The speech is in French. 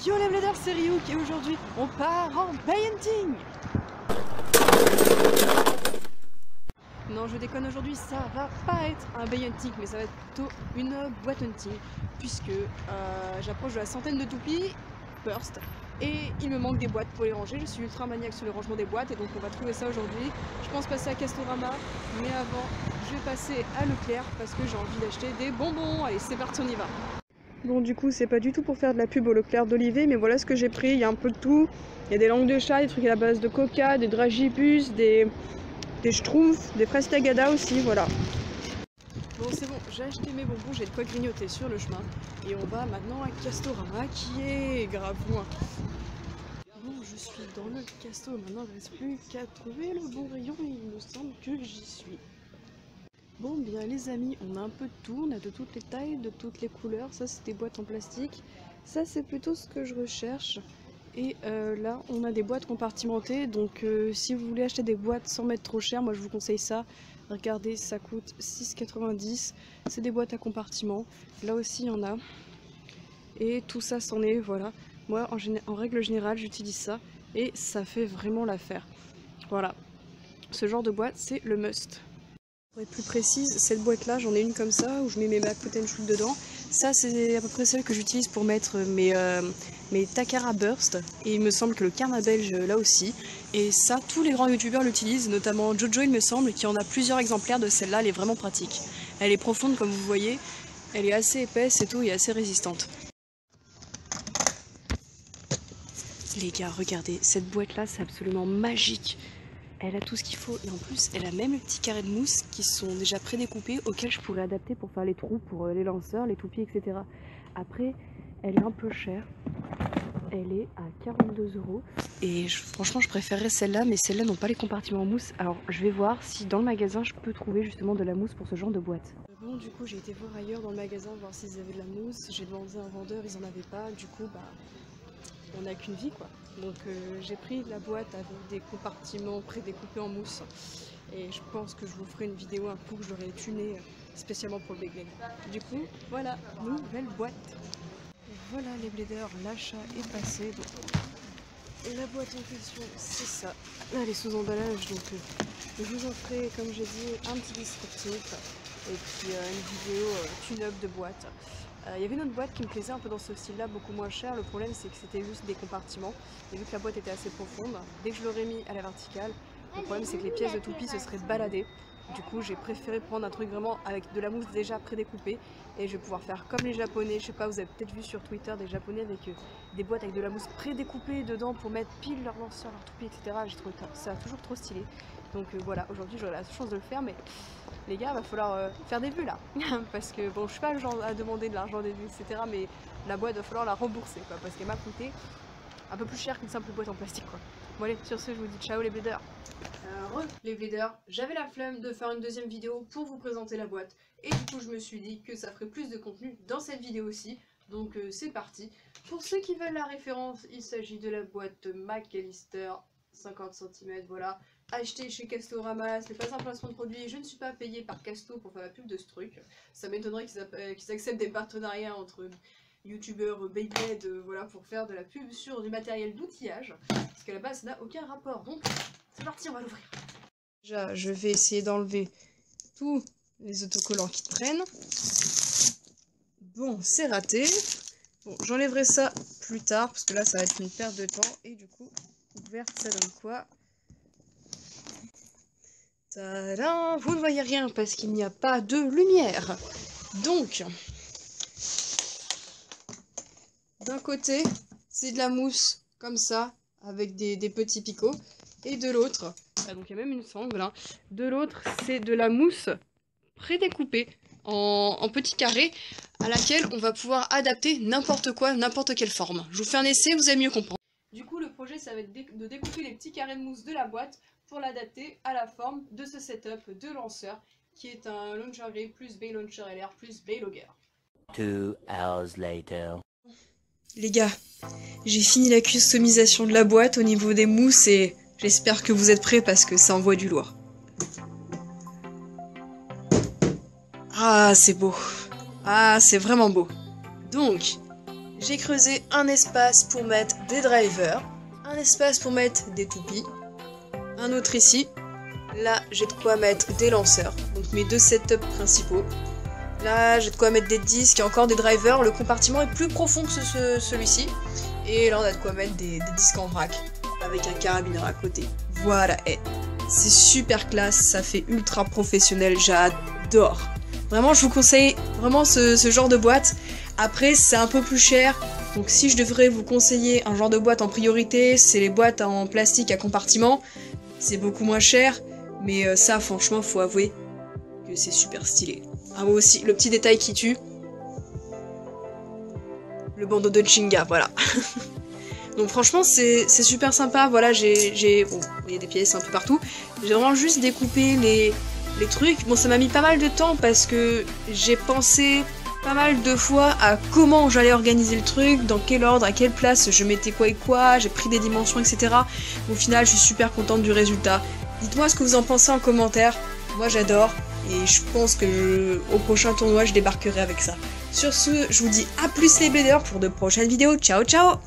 Yo les bladers, c'est Ryuk et aujourd'hui on part en hunting. Non, je déconne, aujourd'hui ça va pas être un hunting mais ça va être plutôt une boîte hunting puisque j'approche de la centaine de toupies burst et il me manque des boîtes pour les ranger. Je suis ultra maniaque sur le rangement des boîtes et donc on va trouver ça aujourd'hui. Je pense passer à Castorama mais avant je vais passer à Leclerc parce que j'ai envie d'acheter des bonbons. Allez, c'est parti, on y va. Bon, du coup, c'est pas du tout pour faire de la pub au Leclerc d'Olivet, mais voilà ce que j'ai pris. Il y a un peu de tout. Il y a des langues de chat, des trucs à la base de coca, des dragibus, des schtroumpfs, des fraises tagada aussi, voilà. Bon, c'est bon, j'ai acheté mes bonbons, j'ai de quoi grignoter sur le chemin. Et on va maintenant à Castorama, qui est grave loin. Bon, je suis dans le Casto, maintenant il ne reste plus qu'à trouver le bon rayon et il me semble que j'y suis. Bon bien les amis, on a un peu de tout, on a de toutes les tailles, de toutes les couleurs. Ça c'est des boîtes en plastique, ça c'est plutôt ce que je recherche. Et là on a des boîtes compartimentées, donc si vous voulez acheter des boîtes sans mettre trop cher, moi je vous conseille ça. Regardez, ça coûte 6,90 €, c'est des boîtes à compartiments, là aussi il y en a. Et tout ça c'en est, voilà. Moi en règle générale j'utilise ça et ça fait vraiment l'affaire. Voilà, ce genre de boîte c'est le must. Pour être plus précise, cette boîte là, j'en ai une comme ça où je mets mes Makoten Shoot dedans. Ça c'est à peu près celle que j'utilise pour mettre mes Takara Burst. Et il me semble que le Karma belge là aussi. Et ça, tous les grands youtubeurs l'utilisent, notamment Jojo il me semble, qui en a plusieurs exemplaires de celle-là, elle est vraiment pratique. Elle est profonde comme vous voyez, elle est assez épaisse et tout, et assez résistante. Les gars, regardez, cette boîte là c'est absolument magique. Elle a tout ce qu'il faut et en plus elle a même les petits carrés de mousse qui sont déjà prédécoupés auxquels je pourrais adapter pour faire les trous pour les lanceurs, les toupies, etc. Après, elle est un peu chère. Elle est à 42 € et franchement je préférerais celle-là, mais celles-là n'ont pas les compartiments en mousse. Alors je vais voir si dans le magasin je peux trouver justement de la mousse pour ce genre de boîte. Bon, du coup j'ai été voir ailleurs dans le magasin voir s'ils avaient de la mousse. J'ai demandé à un vendeur, ils en avaient pas. Du coup on n'a qu'une vie quoi. Donc j'ai pris la boîte avec des compartiments prédécoupés en mousse. Et je pense que je vous ferai une vidéo un coup que je l'aurai tunée spécialement pour le Begley. Du coup, voilà, nouvelle boîte. Et voilà les bladers, l'achat est passé. Donc, la boîte en question, c'est ça. Là, elle est sous emballage, donc je vous en ferai, comme j'ai dit, un petit descriptif. Et puis une vidéo tune-up de boîte. Il y avait une autre boîte qui me plaisait un peu dans ce style là, beaucoup moins cher. Le problème c'est que c'était juste des compartiments et vu que la boîte était assez profonde, dès que je l'aurais mis à la verticale, le problème c'est que les pièces de toupie se seraient baladées. Du coup j'ai préféré prendre un truc vraiment avec de la mousse déjà prédécoupée et je vais pouvoir faire comme les japonais. Je sais pas, vous avez peut-être vu sur Twitter des japonais avec des boîtes avec de la mousse prédécoupée dedans pour mettre pile leur lanceur, leur toupie, etc. J'ai trouvé ça toujours trop stylé. Donc voilà, aujourd'hui j'aurai la chance de le faire, mais les gars, va falloir faire des vues là. Parce que bon, je suis pas le genre à demander de l'argent des vues, etc. Mais la boîte, va falloir la rembourser quoi. Parce qu'elle m'a coûté un peu plus cher qu'une simple boîte en plastique quoi. Bon allez, sur ce, je vous dis ciao les bladers. Les bladers, j'avais la flemme de faire une deuxième vidéo pour vous présenter la boîte. Et du coup, je me suis dit que ça ferait plus de contenu dans cette vidéo aussi. Donc c'est parti. Pour ceux qui veulent la référence, il s'agit de la boîte McAllister 50 cm, voilà. Acheté chez Castorama, ce n'est pas un placement de produit, je ne suis pas payée par Casto pour faire la pub de ce truc. Ça m'étonnerait qu'ils acceptent des partenariats entre youtubeurs Beyblade, voilà, pour faire de la pub sur du matériel d'outillage, parce qu'à la base ça n'a aucun rapport. Donc c'est parti, on va l'ouvrir. Déjà je vais essayer d'enlever tous les autocollants qui traînent. Bon, c'est raté. Bon, j'enlèverai ça plus tard, parce que là ça va être une perte de temps, et du coup, ouverte ça donne quoi? Tadam! Vous ne voyez rien parce qu'il n'y a pas de lumière. Donc, d'un côté, c'est de la mousse comme ça, avec des petits picots. Et de l'autre, donc il y a même une sangle, hein, de l'autre, c'est de la mousse prédécoupée en petits carrés, à laquelle on va pouvoir adapter n'importe quoi, n'importe quelle forme. Je vous fais un essai, vous allez mieux comprendre. Du coup, le projet, ça va être de découper les petits carrés de mousse de la boîte pour l'adapter à la forme de ce setup de lanceur qui est un launcher V plus Bay Launcher LR plus Bay Logger. 2 hours later. Les gars, j'ai fini la customisation de la boîte au niveau des mousses et j'espère que vous êtes prêts parce que ça envoie du lourd. Ah, c'est beau. Ah, c'est vraiment beau. Donc, j'ai creusé un espace pour mettre des drivers, un espace pour mettre des toupies, un autre ici. Là, j'ai de quoi mettre des lanceurs, donc mes 2 setups principaux. Là, j'ai de quoi mettre des disques et encore des drivers. Le compartiment est plus profond que celui-ci. Et là, on a de quoi mettre des disques en vrac, avec un carabineur à côté. Voilà, c'est super classe, ça fait ultra professionnel, j'adore. Vraiment, je vous conseille vraiment ce genre de boîte. Après, c'est un peu plus cher. Donc si je devrais vous conseiller un genre de boîte en priorité, c'est les boîtes en plastique à compartiment. C'est beaucoup moins cher. Mais ça, franchement, faut avouer que c'est super stylé. Ah, moi aussi, le petit détail qui tue. Le bandeau de Chinga, voilà. Donc franchement, c'est super sympa. Voilà, bon, il y a des pièces un peu partout. J'ai vraiment juste découpé les trucs. Bon, ça m'a mis pas mal de temps parce que j'ai pensé pas mal de fois à comment j'allais organiser le truc, dans quel ordre, à quelle place je mettais quoi et quoi, j'ai pris des dimensions, etc. Au final, je suis super contente du résultat. Dites-moi ce que vous en pensez en commentaire. Moi, j'adore. Et je pense que au prochain tournoi, je débarquerai avec ça. Sur ce, je vous dis à plus les bladers pour de prochaines vidéos. Ciao, ciao!